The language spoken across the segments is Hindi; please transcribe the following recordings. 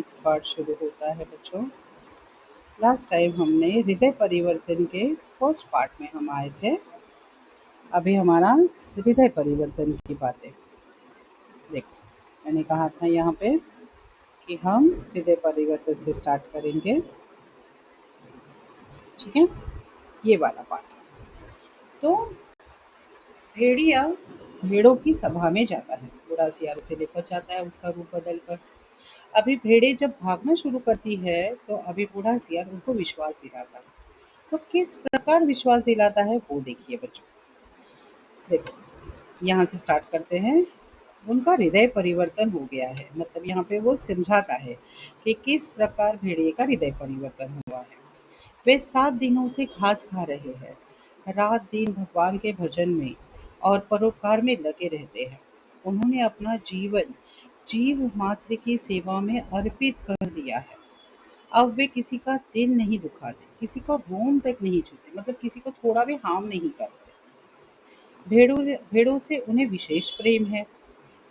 नेक्स्ट पार्ट शुरू होता है बच्चों। लास्ट टाइम हमने हृदय परिवर्तन के फर्स्ट पार्ट में हम आए थे। अभी हमारा हृदय परिवर्तन की बातें देखो। मैंने कहा था यहाँ पे कि हम हृदय परिवर्तन से स्टार्ट करेंगे, ठीक है। ये वाला पार्ट। तो भेड़िया भेड़ों की सभा में जाता है, बूढ़ा सियार उसे लेकर जाता है उसका रूप बदल कर। अभी भेड़ें जब भागना शुरू करती है तो अभी बूढ़ा सियार उनको विश्वास दिलाता है। तो किस प्रकार विश्वास दिलाता है वो देखिए बच्चों। देखो, यहाँ से स्टार्ट करते हैं। उनका हृदय परिवर्तन हो गया है, मतलब यहाँ पे वो समझाता है कि किस प्रकार भेड़िए का हृदय परिवर्तन हुआ है। वे 7 दिनों से घास खा रहे हैं, रात दिन भगवान के भजन में और परोपकार में लगे रहते हैं। उन्होंने अपना जीवन जीव मात्र की सेवा में अर्पित कर दिया है। अब वे किसी का दिल नहीं दुखाते, किसी का रोम तक नहीं छूते, मतलब किसी को थोड़ा भी हार्म नहीं करते। भेड़ों भेड़ों से उन्हें विशेष प्रेम है।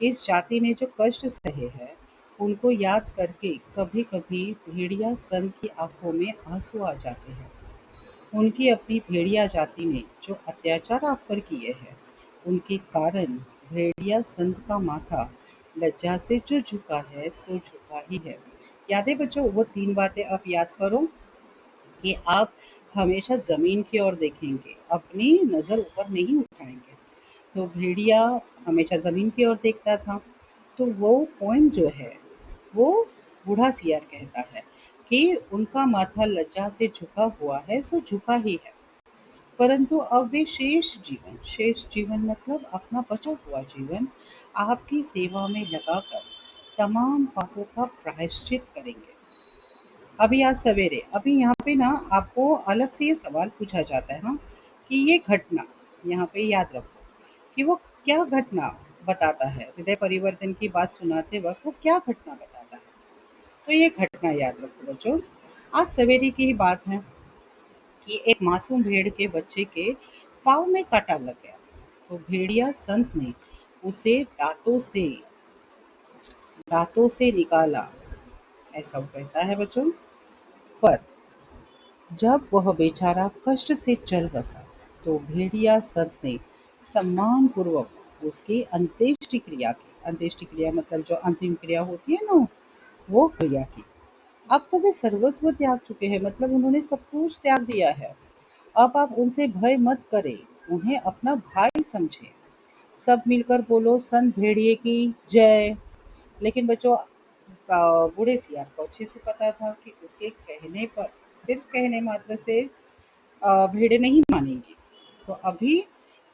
इस जाति ने जो कष्ट सहे हैं, उनको याद करके कभी-कभी भेड़िया संत की आंखों में आंसू आ जाते हैं। उनकी अपनी भेड़िया जाति ने जो अत्याचार आप पर किए हैं, उनके कारण भेड़िया संत का माथा लज्जा से जो झुका है सो झुका ही है। याद है बच्चों, वो 3 बातें आप याद करो कि आप हमेशा ज़मीन की ओर देखेंगे, अपनी नज़र ऊपर नहीं उठाएंगे। तो भेड़िया हमेशा ज़मीन की ओर देखता था। तो वो पॉइंट जो है, वो बूढ़ा सियार कहता है कि उनका माथा लज्जा से झुका हुआ है सो झुका ही है। परंतु अब वे शेष जीवन मतलब अपना बचा हुआ जीवन आपकी सेवा में लगाकर तमाम पापों का प्रायश्चित करेंगे। अभी आज सवेरे अभी यहाँ पे ना आपको अलग से ये सवाल पूछा जाता है, हाँ, कि ये घटना यहाँ पे याद रखो कि वो क्या घटना बताता है। हृदय परिवर्तन की बात सुनाते वक्त वो क्या घटना बताता है, तो ये घटना याद रखो बच्चों। आज सवेरे की ही बात है कि एक मासूम भेड़ के बच्चे के पाँव में कांटा लग गया। तो भेड़िया संत ने उसे दांतों से निकाला, ऐसा वो कहता है बच्चों। पर जब वह बेचारा कष्ट से चल बसा तो भेड़िया संत ने सम्मान पूर्वक उसकी अंत्येष्टि क्रिया मतलब जो अंतिम क्रिया होती है ना, वो क्रिया की। अब तो वे सर्वस्व त्याग चुके हैं, मतलब उन्होंने सब कुछ त्याग दिया है। अब आप उनसे भय मत करें, उन्हें अपना भाई समझे। सब मिलकर बोलो संत भेड़िए की जय। लेकिन बच्चों, बूढ़े सियार को अच्छे से पता था कि उसके कहने पर, सिर्फ कहने मात्र से भेड़ें नहीं मानेंगी। तो अभी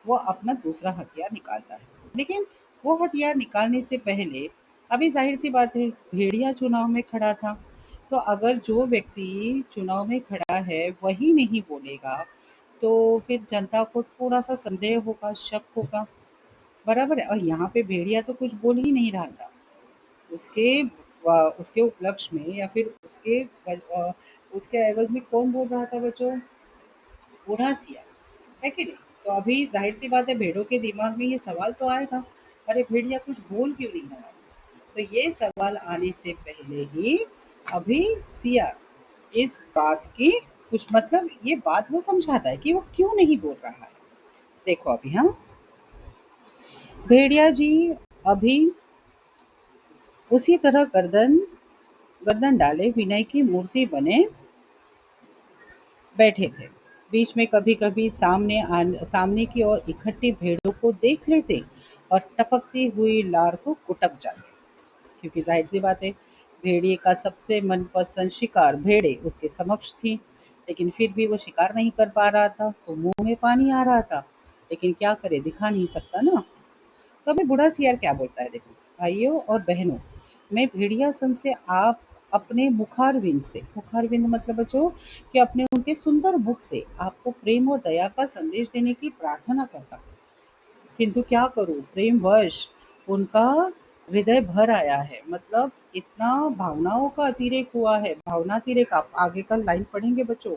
वो अपना दूसरा हथियार निकालता है। लेकिन वो हथियार निकालने से पहले अभी जाहिर सी बात है, भेड़िया चुनाव में खड़ा था। तो अगर जो व्यक्ति चुनाव में खड़ा है वही नहीं बोलेगा, तो फिर जनता को थोड़ा सा संदेह होगा, शक होगा। बराबर है। और यहाँ पे भेड़िया तो कुछ बोल ही नहीं रहा था। उसके उसके उपलक्ष्य में या फिर उसके एवज में कौन बोल रहा था बच्चों? बूढ़ा सियार, है कि नहीं? तो अभी जाहिर सी बात है, भेड़ों के दिमाग में ये सवाल तो आएगा, अरे भेड़िया कुछ बोल क्यों नहीं रहा है? तो ये सवाल आने से पहले ही अभी सियार इस बात की कुछ मतलब ये बात वो समझाता है कि वो क्यों नहीं बोल रहा है। देखो अभी, हाँ, भेड़िया जी अभी उसी तरह गर्दन गर्दन डाले विनय की मूर्ति बने बैठे थे। बीच में कभी-कभी सामने की ओर इकट्ठी भेड़ों को देख लेते और टपकती हुई लार को कुटक जाते, क्योंकि ज़ाहिर-सी बात है, भेड़िए का सबसे मनपसंद शिकार भेड़ें उसके समक्ष थीं। लेकिन फिर भी वो शिकार नहीं कर पा रहा था, तो मुँह में पानी आ रहा था। लेकिन क्या करे, दिखा नहीं सकता ना। तो अभी बूढ़ा सियार क्या बोलता है देखो, भाइयों और बहनों, मैं भेड़िया संघ से आप अपने मुखारविंद मतलब बच्चों कि अपने उनके सुंदर मुख से आपको प्रेम और दया का संदेश देने की प्रार्थना करता हूँ। किंतु क्या करूँ, प्रेमवश उनका हृदय भर आया है, मतलब इतना भावनाओं का अतिरेक हुआ है। भावनातिरेक आप आगे का लाइन पढ़ेंगे बच्चों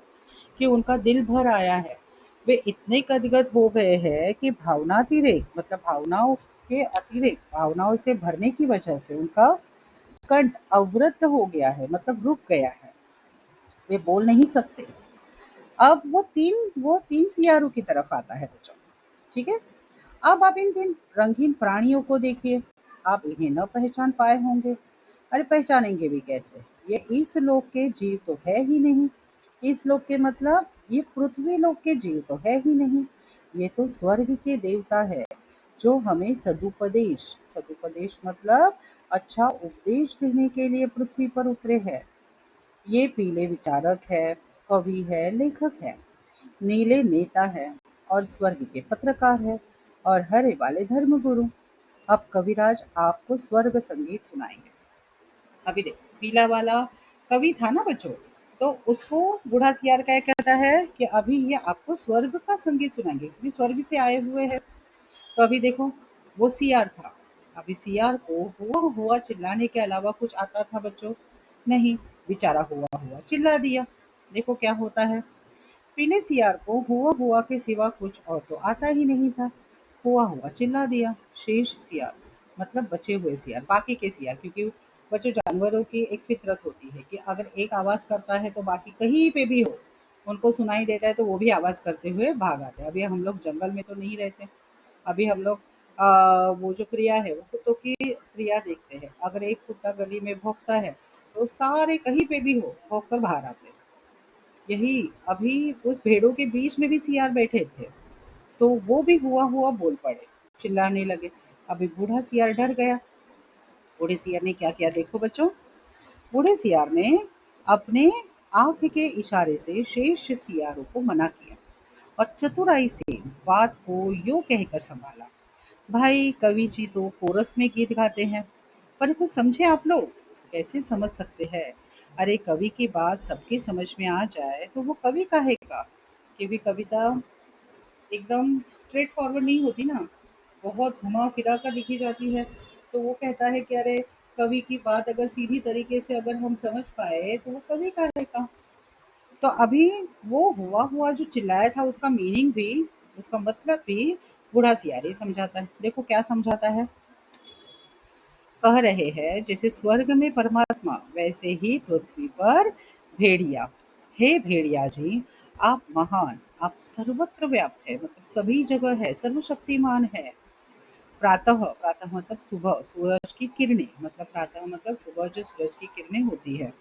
कि उनका दिल भर आया है। वे इतने गदगद हो गए हैं कि भावनातिरेक मतलब भावनाओं के अतिरेक, भावनाओं से भरने की वजह से उनका कंठ अवरुद्ध हो गया है, मतलब रुक गया है, वे बोल नहीं सकते। अब वो तीन सियारों की तरफ आता है बच्चों। ठीक है। अब आप इन 3 रंगीन प्राणियों को देखिए। आप इन्हें न पहचान पाए होंगे। अरे पहचानेंगे भी कैसे? ये इस लोक के जीव तो है ही नहीं। इस लोक के मतलब ये पृथ्वी लोक के जीव तो है ही नहीं। ये तो स्वर्ग के देवता है, जो हमें सदुपदेश सदुपदेश मतलब अच्छा उपदेश देने के लिए पृथ्वी पर उतरे हैं। ये पीले विचारक है, कवि है, लेखक है, नीले नेता है और स्वर्ग के पत्रकार है और हरे वाले धर्मगुरु। अब कविराज आपको स्वर्ग संगीत सुनाएंगे। अभी देखो, पीला वाला कवि था ना बच्चों, तो उसको बूढ़ा सियार क्या कहता है कि अभी ये आपको स्वर्ग का संगीत सुनाएंगे, क्योंकि स्वर्ग से आए हुए हैं। तो अभी देखो, वो सियार था। अभी सियार को हुआ हुआ चिल्लाने के अलावा कुछ आता था बच्चों? नहीं। बेचारा हुआ हुआ चिल्ला दिया। देखो क्या होता है। पीले सियार को हुआ हुआ के सिवा कुछ और तो आता ही नहीं था। हुआ हुआ चिल्ला दिया। शेष सियार मतलब बचे हुए सियार, बाकी के सियार, क्योंकि बच्चों जानवरों की एक फितरत होती है कि अगर एक आवाज करता है तो बाकी कहीं पे भी हो, उनको सुनाई देता है तो वो भी आवाज करते हुए भाग आते हैं। अभी हम लोग जंगल में तो नहीं रहते। अभी हम लोग वो जो क्रिया है वो कुत्तों की क्रिया देखते हैं। अगर एक कुत्ता गली में भौंकता है तो सारे कहीं पे भी हो भौंक कर बाहर आते हैं। यही अभी उस भेड़ों के बीच में भी सियार बैठे थे, तो वो भी हुआ हुआ बोल पड़े, चिल्लाने लगे। अभी बूढ़ा सियार डर गया। बूढ़े सियार ने क्या किया देखो बच्चों। बूढ़े सियार ने अपने आंख के इशारे से शेष सियारों को मना किया और चतुराई से बात को यूं कहकर संभाला। भाई कवि जी तो कोरस में गीत गाते हैं, पर कुछ समझे आप लोग? कैसे समझ सकते हैं? अरे कवि की बात सबकी समझ में आ जाए तो वो कवि काहेगा? कि भी कविता एकदम स्ट्रेट फॉरवर्ड नहीं होती ना, बहुत घुमा फिरा कर लिखी जाती है। तो वो कहता है कि अरे कवि की बात अगर सीधी तरीके से अगर हम समझ पाए तो वो कवि काहेगा? तो अभी वो हुआ हुआ जो चिल्लाया था उसका मीनिंग भी, उसका मतलब भी बूढ़ा सियार ही समझाता है। देखो क्या समझाता है। कह रहे हैं जैसे स्वर्ग में परमात्मा वैसे ही पृथ्वी पर भेड़िया। हे भेड़िया जी, आप महान, आप सर्वत्र व्याप्त है, मतलब सभी जगह है, सर्वशक्तिमान है। प्रातः प्रातः मतलब सुबह, सूरज की किरणें मतलब प्रातः मतलब सुबह जो सूरज की किरणें होती है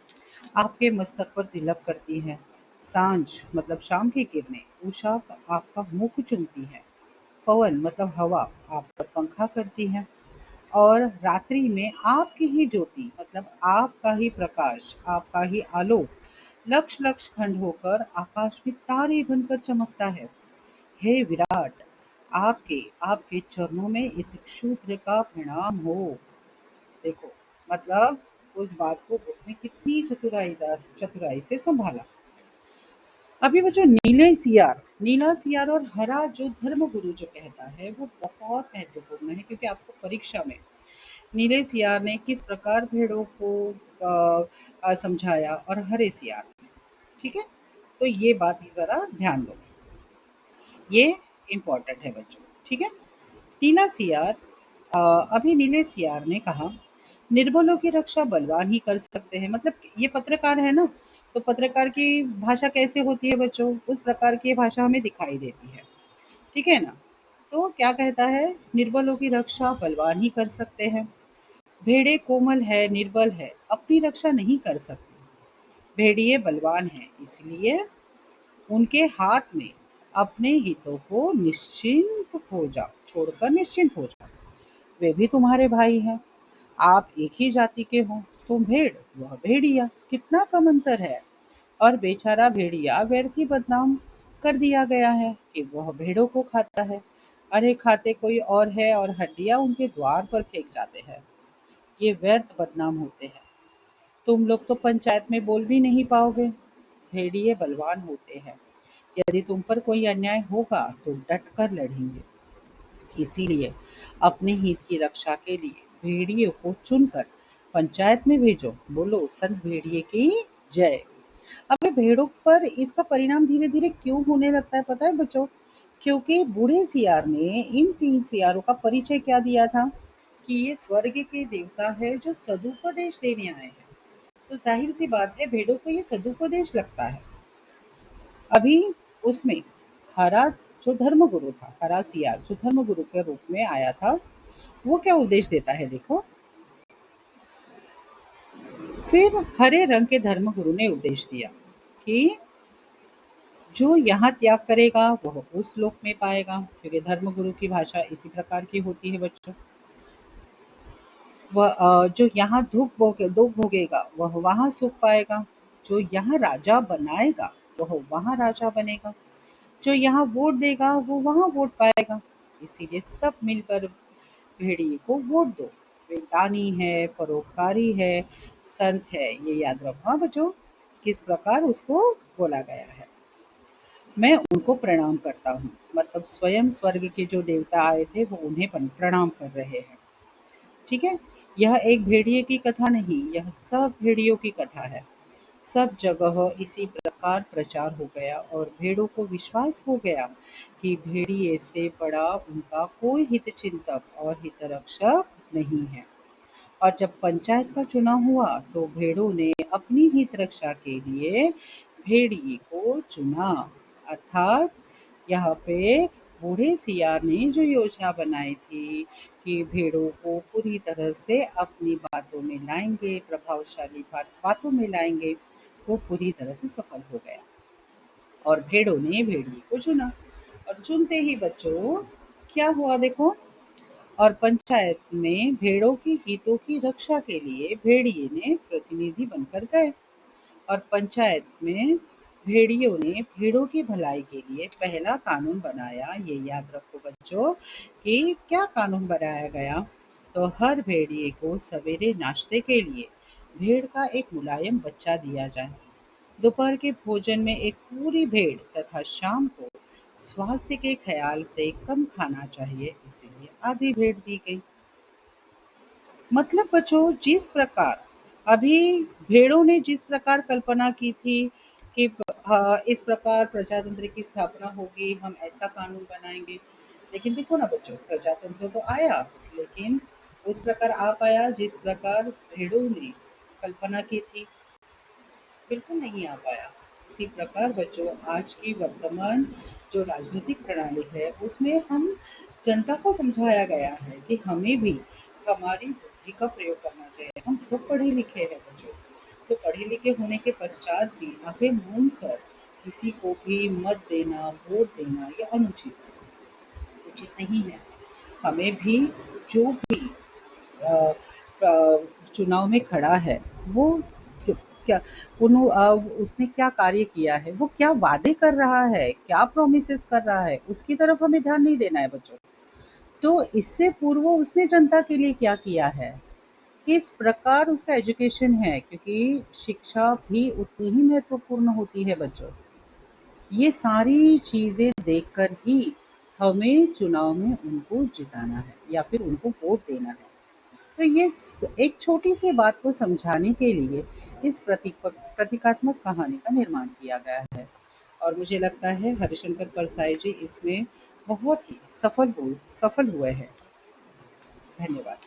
आपके मस्तक पर तिलक करती हैं। सांझ मतलब शाम की किरणें उषा आपका मुख चूमती है। पवन मतलब हवा आप पर पंखा करती है। और रात्रि में आपकी ही ज्योति मतलब आपका ही प्रकाश, आपका ही आलोक लक्ष लक्ष खंड होकर आकाश में तारे बनकर चमकता है। हे विराट, आपके आपके चरणों में इस क्षुद्र का प्रणाम हो। देखो, मतलब उस बात को उसने कितनी चतुराई से संभाला। अभी वो जो नीला सियार और हरा जो धर्म गुरु जो कहता है वो बहुत महत्वपूर्ण है, क्योंकि आपको परीक्षा में नीले सियार ने किस प्रकार भेड़ों को समझाया और हरे सियार ने। ठीक है। तो ये बात जरा ध्यान दो, ये इम्पोर्टेंट है बच्चों। ठीक है। नीला सियार अ, अभी नीले सियार ने कहा, निर्बलों की रक्षा बलवान ही कर सकते हैं। मतलब ये पत्रकार है ना, तो पत्रकार की भाषा कैसे होती है बच्चों, उस प्रकार की ये भाषा हमें दिखाई देती है। ठीक है ना। तो क्या कहता है, निर्बलों की रक्षा बलवान ही कर सकते हैं। भेड़े कोमल है, निर्बल है, अपनी रक्षा नहीं कर सकते। भेड़िए बलवान हैं, इसलिए उनके हाथ में अपने हितों को निश्चिंत हो जाओ, छोड़कर निश्चिंत हो जाओ। वे भी तुम्हारे भाई हैं। आप एक ही जाति के हो। तुम भेड़, वह भेड़िया, कितना कम अंतर है। और बेचारा भेड़िया व्यर्थ ही बदनाम कर दिया गया है कि वह भेड़ों को खाता है। अरे खाते कोई और है और हड्डियां उनके द्वार पर फेंक जाते हैं। ये व्यर्थ बदनाम होते हैं। तुम लोग तो पंचायत में बोल भी नहीं पाओगे। भेड़िए बलवान होते हैं। यदि तुम पर कोई अन्याय होगा तो डट कर लड़ेंगे। इसीलिए अपने हित की रक्षा के लिए भेड़िए को चुनकर पंचायत में भेजो। बोलो संत भेड़िए की जय। अब ये भेड़ों पर इसका परिणाम धीरे धीरे क्यों होने लगता है पता है बच्चों? क्योंकि बूढ़े सियार ने इन 3 सियारों का परिचय क्या दिया था? कि ये स्वर्ग के देवता है जो सदुपदेश देने आए हैं। तो जाहिर सी बात है भेड़ों को ये सदुपदेश लगता है। अभी उसमें हरा जो धर्मगुरु था, हरा सियार जो धर्मगुरु के रूप में आया था, वो क्या उपदेश देता है देखो। फिर हरे रंग के धर्मगुरु ने उपदेश दिया कि जो यहाँ त्याग करेगा वह उस लोक में पाएगा, क्योंकि धर्मगुरु की भाषा इसी प्रकार की होती है बच्चों। वह जो यहाँ दुख भोगेगा वह वहाँ सुख पाएगा। जो यहाँ राजा बनाएगा वह वहाँ राजा बनेगा। जो यहाँ वोट देगा वो वहाँ वोट पाएगा। इसीलिए सब मिलकर भेड़िए को वोट दो। वे दानी है, परोपकारी है, संत है, ये याद रखो हाँ बच्चों। किस प्रकार उसको बोला गया है। मैं उनको प्रणाम करता हूँ, मतलब स्वयं स्वर्ग के जो देवता आए थे वो उन्हें प्रणाम कर रहे हैं। ठीक है। यह एक भेड़िए की कथा नहीं, यह सब भेड़ियों की कथा है। सब जगह इसी प्रकार प्रचार हो गया और भेड़ों को विश्वास हो गया कि भेड़िए से बड़ा उनका कोई हित चिंतक और हितरक्षक नहीं है। और जब पंचायत का चुनाव हुआ तो भेड़ों ने अपनी हित रक्षा के लिए भेड़िए को चुना। अर्थात यहाँ पे बूढ़े सियार ने जो योजना बनाई थी कि भेड़ों को पूरी तरह से अपनी बातों में लाएंगे, प्रभावशाली बातों में लाएंगे, वो पूरी तरह से सफल हो गया और भेड़ों ने भेड़िए को चुना। और चुनते ही बच्चों क्या हुआ देखो। और पंचायत में भेड़ों के हितों की रक्षा के लिए भेड़िए ने प्रतिनिधि बनकर गए। और पंचायत में भेड़ियों ने भेड़ों की भलाई के लिए पहला कानून बनाया। ये याद रखो बच्चों कि क्या कानून बनाया गया। तो हर भेड़िए को सवेरे नाश्ते के लिए भेड़ का एक मुलायम बच्चा दिया जाए। दोपहर के भोजन में एक पूरी भेड़ तथा शाम को स्वास्थ्य के ख्याल से कम खाना चाहिए, इसीलिए आधी भेड़ दी गई। मतलब बच्चों जिस प्रकार अभी भेड़ों ने जिस प्रकार कल्पना की थी कि इस प्रकार प्रजातंत्र की स्थापना होगी, हम ऐसा कानून बनाएंगे। लेकिन देखो ना बच्चों, प्रजातंत्र तो आया लेकिन उस प्रकार आ पाया जिस प्रकार भेड़ों ने कल्पना की थी, बिल्कुल नहीं आ पाया। उसी प्रकार बच्चों आज की वर्तमान जो राजनीतिक प्रणाली है उसमें हम जनता को समझाया गया है कि हमें भी हमारी बुद्धि का प्रयोग करना चाहिए। हम सब पढ़े लिखे हैं बच्चों, तो पढ़े लिखे होने के पश्चात भी आंखें मूंद कर किसी को भी मत देना, वोट देना ये उचित नहीं है। हमें भी जो भी अ, चुनाव में खड़ा है वो क्या उसने क्या कार्य किया है, वो क्या वादे कर रहा है, क्या प्रोमिसेस कर रहा है, उसकी तरफ हमें ध्यान नहीं देना है बच्चों। तो इससे पूर्व उसने जनता के लिए क्या किया है, किस प्रकार उसका एजुकेशन है, क्योंकि शिक्षा भी उतनी ही महत्वपूर्ण होती है बच्चों। ये सारी चीजें देखकर ही हमें चुनाव में उनको जिताना है या फिर उनको वोट देना है। तो ये एक छोटी सी बात को समझाने के लिए इस प्रतीकात्मक कहानी का निर्माण किया गया है। और मुझे लगता है हरिशंकर परसाई जी इसमें बहुत ही सफल हुए हैं। धन्यवाद।